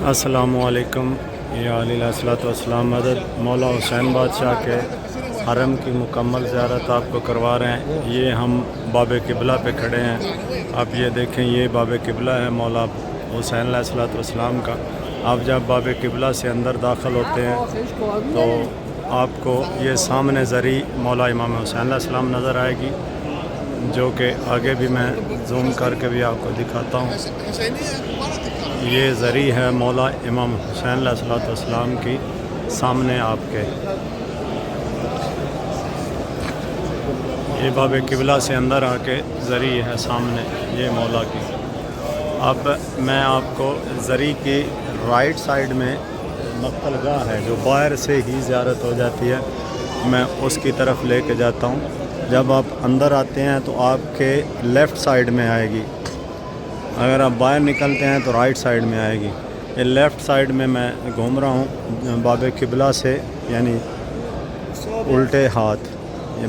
السلام علیکم یا علیہ الصلوۃ والسلام مدد مولا حسین بادشاہ کے حرم کی مکمل زیارت آپ کو کروا رہے ہیں۔ یہ ہم باب قبلہ پہ کھڑے ہیں، آپ یہ دیکھیں، یہ باب قبلہ ہے مولا حسین علیہ الصلوۃ والسلام کا۔ آپ جب باب قبلہ سے اندر داخل ہوتے ہیں تو آپ کو یہ سامنے زری مولا امام حسین علیہ السلام نظر آئے گی، جو کہ آگے بھی میں زوم کر کے بھی آپ کو دکھاتا ہوں۔ یہ زری ہے مولا امام حسین علیہ الصلوۃ والسلام کی سامنے آپ کے۔ یہ باب قبلہ سے اندر آ کے زری ہے سامنے یہ مولا کی۔ اب میں آپ کو زری کی رائٹ سائڈ میں مقتل گاہ ہے جو باہر سے ہی زیارت ہو جاتی ہے، میں اس کی طرف لے کے جاتا ہوں۔ جب آپ اندر آتے ہیں تو آپ کے لیفٹ سائڈ میں آئے گی، اگر آپ باہر نکلتے ہیں تو رائٹ سائڈ میں آئے گی۔ یہ لیفٹ سائڈ میں گھوم رہا ہوں باب قبلہ سے، یعنی الٹے ہاتھ، یہ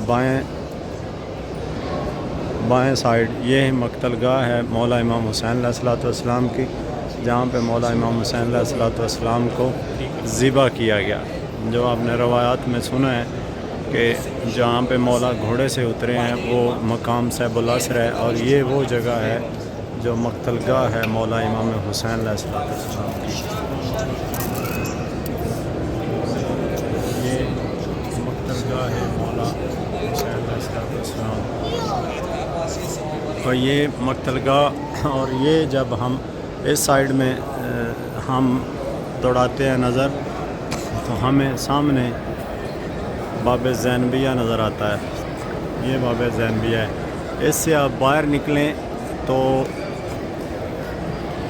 بائیں سائڈ، یہ مقتل گاہ ہے مولا امام حسین علیہ الصلوۃ والسلام کی، جہاں پہ مولا امام حسین علیہ الصلوۃ والسلام کو ذبح کیا گیا۔ جو آپ نے روایات میں سنا ہے کہ جہاں پہ مولا گھوڑے سے اترے ہیں وہ مقام صاحب العصر ہے، اور یہ وہ جگہ ہے جو مقتل گاہ ہے مولا امام حسین علیہ الصلوۃ والسلام کی۔ یہ مقتل گاہ ہے مولا حسین علیہ الصلوۃ والسلام، اور یہ مقتل گاہ، اور یہ جب ہم اس سائڈ میں ہم دوڑاتے ہیں نظر تو ہمیں سامنے باب زینبیہ نظر آتا ہے۔ یہ باب زینبیہ ہے، اس سے آپ باہر نکلیں تو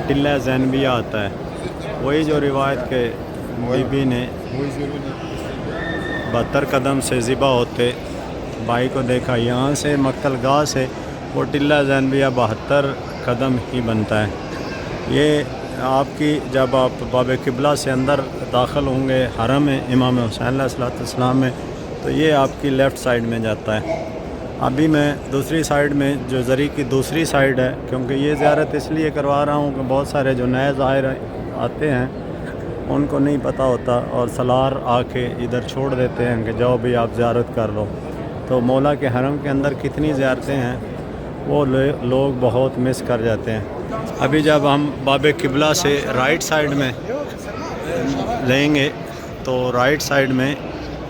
ٹلہ زینبیہ آتا ہے، وہی جو روایت کے بی بی نے 72 قدم سے ذبح ہوتے بھائی کو دیکھا، یہاں سے مقتل گاہ سے وہ ٹلہ زینبیہ 72 قدم ہی بنتا ہے۔ یہ آپ کی جب آپ باب قبلہ سے اندر داخل ہوں گے حرم امام حسین علیہ الصلوۃ والسلام میں تو یہ آپ کی لیفٹ سائڈ میں جاتا ہے۔ ابھی میں دوسری سائڈ میں جو زری کی دوسری سائڈ ہے، کیونکہ یہ زیارت اس لیے کروا رہا ہوں کہ بہت سارے جو نئے زائر آتے ہیں ان کو نہیں پتہ ہوتا، اور سالار آ کے ادھر چھوڑ دیتے ہیں کہ جاؤ بھی آپ زیارت کر لو، تو مولا کے حرم کے اندر کتنی زیارتیں ہیں وہ لوگ بہت مس کر جاتے ہیں۔ ابھی جب ہم باب قبلہ سے رائٹ سائڈ میں لیں گے تو رائٹ سائڈ میں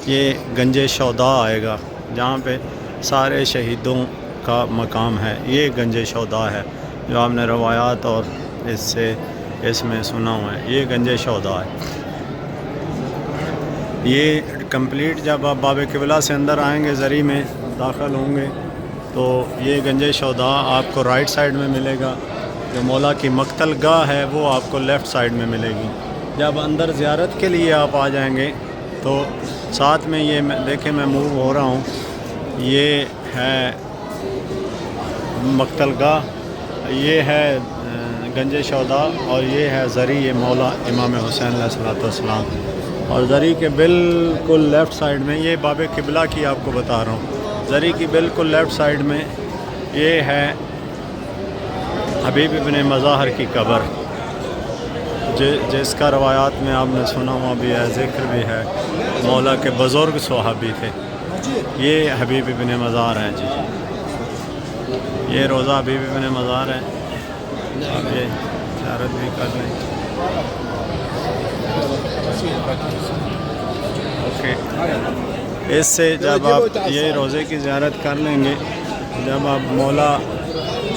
یہ گنج شہداء آئے گا، جہاں پہ سارے شہیدوں کا مقام ہے۔ یہ گنج شہداء ہے جو آپ نے روایات اور اس میں سنا ہوا ہے، یہ گنج شہداء ہے۔ یہ کمپلیٹ جب آپ باب قبلہ سے اندر آئیں گے، زری میں داخل ہوں گے تو یہ گنج شہداء آپ کو رائٹ سائڈ میں ملے گا، جو مولا کی مقتل گاہ ہے وہ آپ کو لیفٹ سائڈ میں ملے گی۔ جب اندر زیارت کے لیے آپ آ جائیں گے تو ساتھ میں یہ دیکھیں میں موو ہو رہا ہوں، یہ ہے مقتل گاہ، یہ ہے گنج شہداء، اور یہ ہے زری یہ مولا امام حسین علیہ الصلوۃ والسلام۔ اور زری کے بالکل لیفٹ سائڈ میں، یہ باب قبلہ کی آپ کو بتا رہا ہوں، زری کی بالکل لیفٹ سائڈ میں یہ ہے حبیب ابن مظاہر کی قبر، جس کا روایات میں آپ نے سنا ہوا بھی ہے، ذکر بھی ہے، مولا کے بزرگ صحابی تھے۔ یہ حبیب ابن مظاہر ہیں جی، یہ روضہ حبیب ابن مظاہر ہے، آپ یہ زیارت بھی کر لیں۔ اوکے، اس سے جب آپ یہ روضے کی زیارت کر لیں گے، جب آپ مولا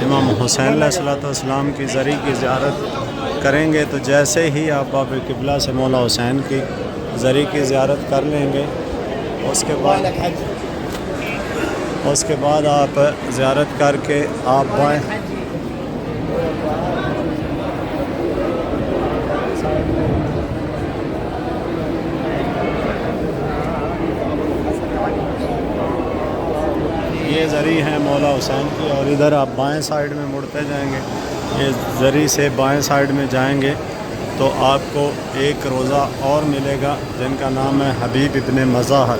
امام حسین علیہ الصلوۃ والسلام کی زری کی زیارت کریں گے تو جیسے ہی آپ باب قبلہ سے مولا حسین کی زری کی زیارت کر لیں گے، اس کے بعد آپ زیارت کر کے آپ بائیں یہ زری ہے مولا حسین کی، اور ادھر آپ بائیں سائڈ میں مڑتے جائیں گے، یہ زری سے بائیں سائڈ میں جائیں گے تو آپ کو ایک روضہ اور ملے گا جن کا نام ہے حبیب ابن مظاہر۔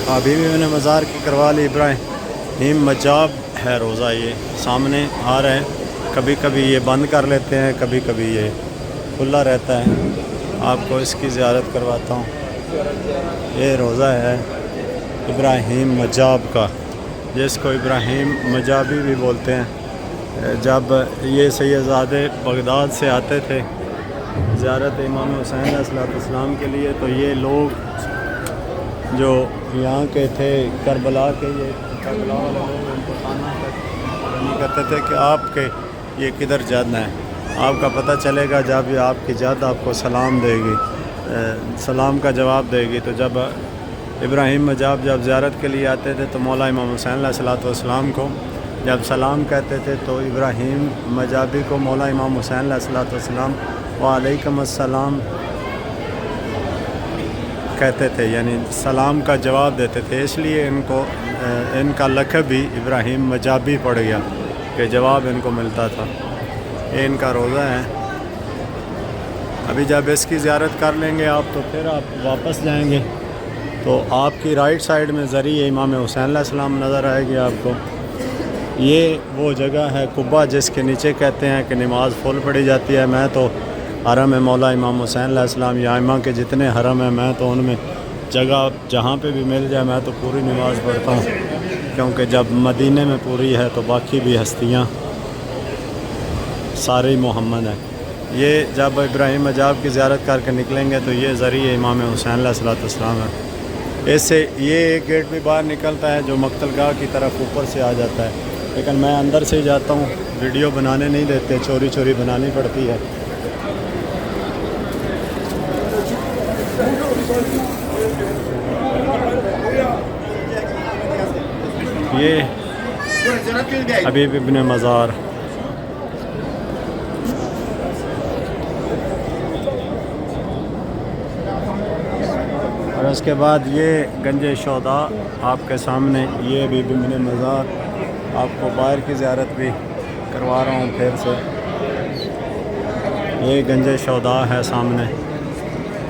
حبیب ابن مظاہر کی کروا لی ابراہیم مجاب ہے روضہ، یہ سامنے آ رہا ہے، کبھی کبھی یہ بند کر لیتے ہیں، کبھی کبھی یہ کھلا رہتا ہے۔ آپ کو اس کی زیارت کرواتا ہوں۔ یہ روضہ ہے ابراہیم مجاب کا، جس کو ابراہیم مجابی بھی بولتے ہیں۔ جب یہ سیدزادے بغداد سے آتے تھے زیارت امام حسین علیہ السلام کے لیے، تو یہ لوگ جو یہاں کے تھے کربلا کے، یہ کربلا والے لوگ ان کو خانہ تک کرتے تھے کہ آپ کے یہ کدھر جد ہے، آپ کا پتہ چلے گا جب یہ آپ کی جد آپ کو سلام دے گی، سلام کا جواب دے گی۔ تو جب ابراہیم مجاب جب زیارت کے لیے آتے تھے تو مولا امام حسین علیہ السلام کو جب سلام کہتے تھے تو ابراہیم مجابی کو مولا امام حسین علیہ السلام وعلیکم السلام کہتے تھے، یعنی سلام کا جواب دیتے تھے۔ اس لیے ان کا لقب بھی ابراہیم مجابی پڑ گیا کہ جواب ان کو ملتا تھا۔ یہ ان کا روضہ ہے۔ ابھی جب اس کی زیارت کر لیں گے آپ تو پھر آپ واپس جائیں گے تو آپ کی رائٹ سائڈ میں ذریعہ امام حسین علیہ السلام نظر آئے گی آپ کو۔ یہ وہ جگہ ہے قبہ جس کے نیچے کہتے ہیں کہ نماز فل پڑھی جاتی ہے۔ میں تو حرم مولا امام حسین علیہ السلام یا ائمہ کے جتنے حرم ہیں میں تو ان میں جگہ جہاں پہ بھی مل جائے میں تو پوری نماز پڑھتا ہوں، کیونکہ جب مدینے میں پوری ہے تو باقی بھی ہستیاں سارے محمد ہیں۔ یہ جب ابراہیم مجاب کی زیارت کر کے نکلیں گے تو یہ ذریعہ امام حسین علیہ السلام ہے۔ اس سے یہ ایک گیٹ بھی باہر نکلتا ہے جو مقتل گاہ کی طرف اوپر سے آ جاتا ہے، لیکن میں اندر سے ہی جاتا ہوں، ویڈیو بنانے نہیں دیتے، چوری چوری بنانی پڑتی ہے۔ یہ حبیب ابن مزار، اور اس کے بعد یہ گنج شہداء آپ کے سامنے، یہ حبیب ابن مزار۔ آپ کو باہر کی زیارت بھی کروا رہا ہوں پھر سے۔ یہ گنج شہداء ہے سامنے۔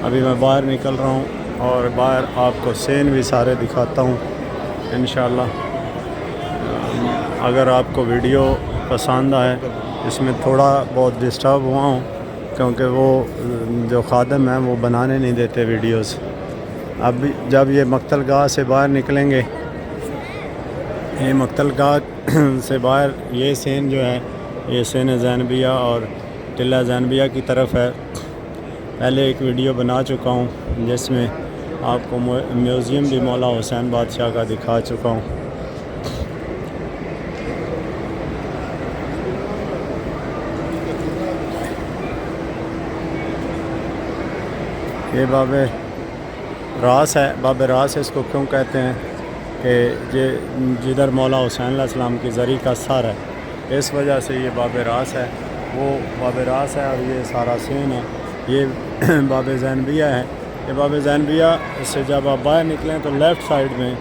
ابھی میں باہر نکل رہا ہوں اور باہر آپ کو سین بھی سارے دکھاتا ہوں انشاءاللہ۔ اگر آپ کو ویڈیو پسند آئے، اس میں تھوڑا بہت ڈسٹرب ہوا ہوں کیونکہ وہ جو خادم ہیں وہ بنانے نہیں دیتے ویڈیوز۔ اب جب یہ مقتل گاہ سے باہر نکلیں گے، یہ مقتل گاہ سے باہر یہ سین جو ہے یہ سین زینبیہ اور ٹلہ زینبیہ کی طرف ہے۔ پہلے ایک ویڈیو بنا چکا ہوں جس میں آپ کو میوزیم بھی مولا حسین بادشاہ کا دکھا چکا ہوں۔ یہ باب راس ہے۔ باب راس اس کو کیوں کہتے ہیں کہ جدھر مولا حسین علیہ السلام کی زری کا سر ہے، اس وجہ سے یہ باب راس ہے۔ وہ باب راس ہے اور یہ سارا سین ہے۔ یہ باب زینبیہ ہے۔ یہ باب زینبیہ سے جب آپ باہر نکلیں تو لیفٹ سائڈ میں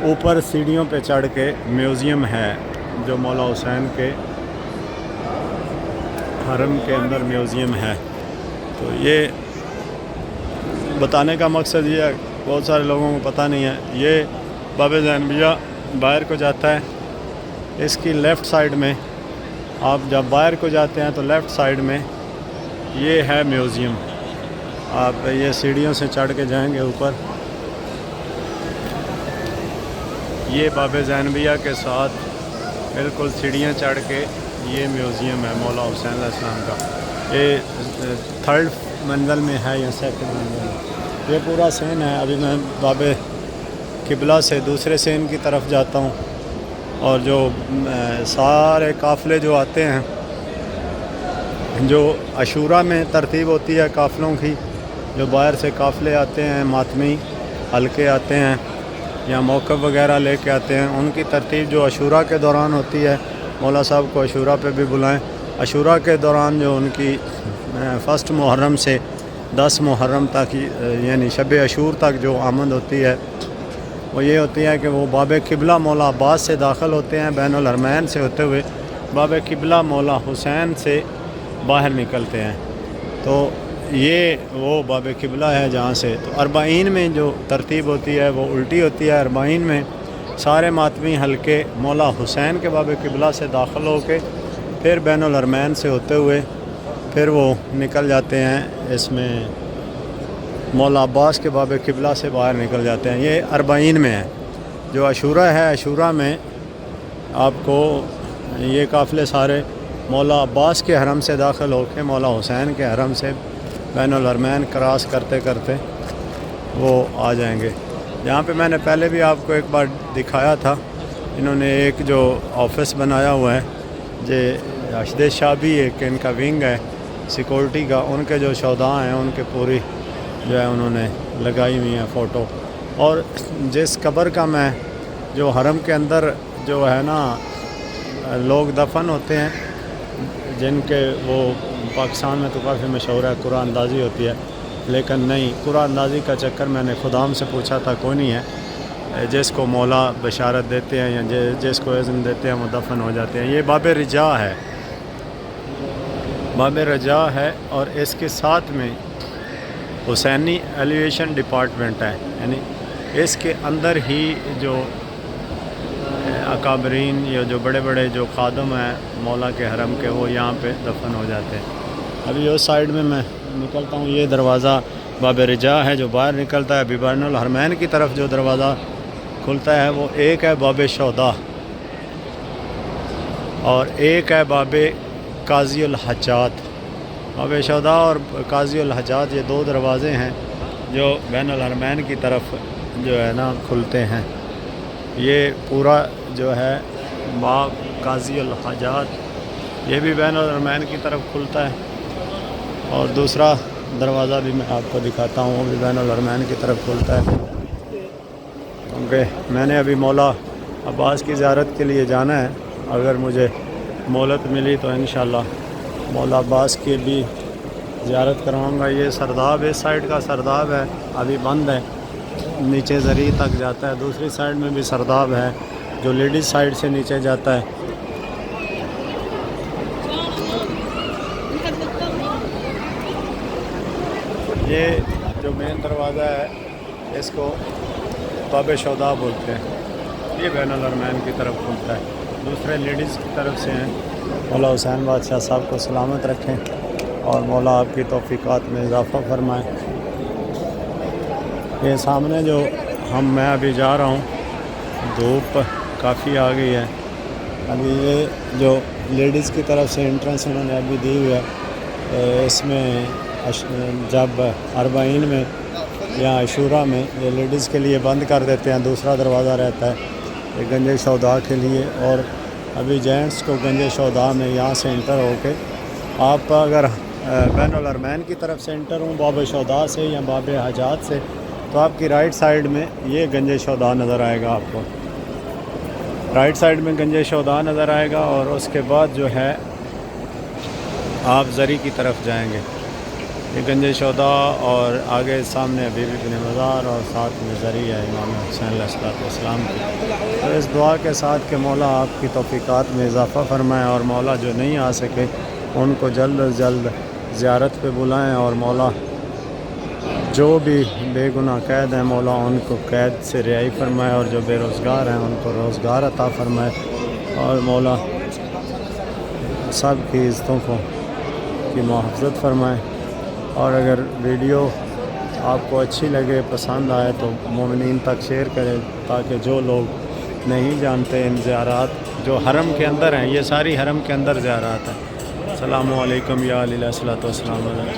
اوپر سیڑھیوں پہ چڑھ کے میوزیم ہے جو مولا حسین کے حرم کے اندر میوزیم ہے۔ تو یہ بتانے کا مقصد یہ ہے، بہت سارے لوگوں کو پتہ نہیں ہے، یہ باب زینبیہ باہر کو جاتا ہے۔ اس کی لیفٹ سائڈ میں آپ جب باہر کو جاتے ہیں تو لیفٹ سائڈ میں یہ ہے میوزیم۔ آپ یہ سیڑھیوں سے چڑھ کے جائیں گے اوپر، یہ باب زینبیہ کے ساتھ بالکل سیڑھیاں چڑھ کے یہ میوزیم ہے مولا حسین علیہ السلام کا۔ یہ تھرڈ منزل میں ہے یا سیکنڈ منزل میں، یہ پورا سین ہے۔ ابھی میں باب قبلہ سے دوسرے سین کی طرف جاتا ہوں، اور جو سارے قافلے جو آتے ہیں، جو عاشورہ میں ترتیب ہوتی ہے قافلوں کی، جو باہر سے قافلے آتے ہیں، ماتمی حلقے آتے ہیں یا موقف وغیرہ لے کے آتے ہیں، ان کی ترتیب جو عاشورہ کے دوران ہوتی ہے، مولا صاحب کو عاشورہ پہ بھی بلائیں۔ عاشورہ کے دوران جو ان کی فرسٹ محرم سے 10 محرم تک، یعنی شب عاشور تک جو آمد ہوتی ہے وہ یہ ہوتی ہے کہ وہ باب قبلہ مولا عباس سے داخل ہوتے ہیں، بین الحرمین سے ہوتے ہوئے باب قبلہ مولا حسین سے باہر نکلتے ہیں۔ تو یہ وہ باب قبلہ ہے جہاں سے، تو اربعین میں جو ترتیب ہوتی ہے وہ الٹی ہوتی ہے۔ اربعین میں سارے ماتمی حلقے مولا حسین کے باب قبلہ سے داخل ہو کے پھر بین الحرمین سے ہوتے ہوئے پھر وہ نکل جاتے ہیں اس میں مولا عباس کے باب قبلہ سے باہر نکل جاتے ہیں. یہ 40 میں ہے. جو عاشورہ ہے، عاشورہ میں آپ کو یہ قافلے سارے مولا عباس کے حرم سے داخل ہو کے مولا حسین کے حرم سے بین الحرمین کراس کرتے کرتے وہ آ جائیں گے. جہاں پہ میں نے پہلے بھی آپ کو ایک بار دکھایا تھا، انہوں نے ایک جو آفس بنایا ہوا ہے، یہ اشد شاہ بھی ایک ان کا ونگ ہے سیکورٹی کا، ان کے جو شہداء ہیں ان کے پوری جو ہے انہوں نے لگائی ہوئی ہیں فوٹو. اور جس قبر کا میں جو حرم کے اندر جو ہے نا لوگ دفن ہوتے ہیں، جن کے وہ پاکستان میں تو کافی مشہور ہے، قرآن اندازی ہوتی ہے، لیکن نہیں، قرآن اندازی کا چکر میں نے خدام سے پوچھا تھا، کوئی نہیں ہے. جس کو مولا بشارت دیتے ہیں یا جس کو اذن دیتے ہیں وہ دفن ہو جاتے ہیں. یہ باب رجا ہے، باب رجا ہے، اور اس کے ساتھ میں حسینی ایلیویشن ڈپارٹمنٹ ہے. یعنی اس کے اندر ہی جو اکابرین یا جو بڑے بڑے جو خادم ہیں مولا کے حرم کے، وہ یہاں پہ دفن ہو جاتے ہیں. ابھی اس سائیڈ میں نکلتا ہوں. یہ دروازہ باب رجا ہے جو باہر نکلتا ہے. ابھی بین الحرمین کی طرف جو دروازہ کھلتا ہے وہ ایک ہے باب شہداء اور ایک ہے باب قاضی الحاجات. باب شہداء اور قاضی الحاجات یہ 2 دروازے ہیں جو بین الحرمین کی طرف جو ہے نا کھلتے ہیں. یہ پورا جو ہے باب قاضی الحاجات یہ بھی بین الحرمین کی طرف کھلتا ہے، اور دوسرا دروازہ بھی میں آپ کو دکھاتا ہوں، وہ بھی بین الحرمین کی طرف کھلتا ہے. کیونکہ میں نے ابھی مولا عباس کی زیارت کے لیے جانا ہے، اگر مجھے مہلت ملی تو انشاءاللہ مولا عباس کی بھی زیارت کرواؤں گا. یہ سرداب اس سائڈ کا سرداب ہے، ابھی بند ہے، نیچے زری تک جاتا ہے. دوسری سائڈ میں بھی سرداب ہے جو لیڈیز سائڈ سے نیچے جاتا ہے. یہ جو مین دروازہ ہے اس کو باب شہداء بولتے ہیں. یہ بین الحرمین کی طرف کھلتا ہے. دوسرے لیڈیز کی طرف سے ہیں. مولا حسین بادشاہ صاحب کو سلامت رکھیں اور مولا آپ کی توفیقات میں اضافہ فرمائیں. یہ سامنے جو میں ابھی جا رہا ہوں، دھوپ کافی آ گئی ہے. ابھی یہ جو لیڈیز کی طرف سے انٹرنس انہوں نے ابھی دی ہوئی ہے، اس میں جب 40 میں یا عاشورہ میں یہ لیڈیز کے لیے بند کر دیتے ہیں. دوسرا دروازہ رہتا ہے یہ گنج شہداء کے لیے، اور ابھی جینٹس کو گنج شہداء میں یہاں سے انٹر ہو کے آپ اگر بین الحرمین کی طرف سے انٹر ہوں باب شہداء سے یا باب حاجات سے، تو آپ کی رائٹ سائیڈ میں یہ گنج شہداء نظر آئے گا. آپ کو رائٹ سائیڈ میں گنج شہداء نظر آئے گا، اور اس کے بعد جو ہے آپ زری کی طرف جائیں گے. یہ گنج شہداء اور آگے سامنے بی بی بن مزار اور ساتھ میں زری ہے امام حسین علیہ السلام کی. تو اس دعا کے ساتھ کہ مولا آپ کی توفیقات میں اضافہ فرمائیں، اور مولا جو نہیں آ سکے ان کو جلد از جلد زیارت پہ بلائیں، اور مولا جو بھی بے گناہ قید ہیں مولا ان کو قید سے رہائی فرمائے، اور جو بے روزگار ہیں ان کو روزگار عطا فرمائے، اور مولا سب کی عزتوں کی محافظت فرمائے. اور اگر ویڈیو آپ کو اچھی لگے، پسند آئے تو مومنین تک شیئر کریں، تاکہ جو لوگ نہیں جانتے ان زیارات جو حرم کے اندر ہیں، یہ ساری حرم کے اندر زیارات ہیں. السلام علیکم یا علیہ الصلوۃ والسلام.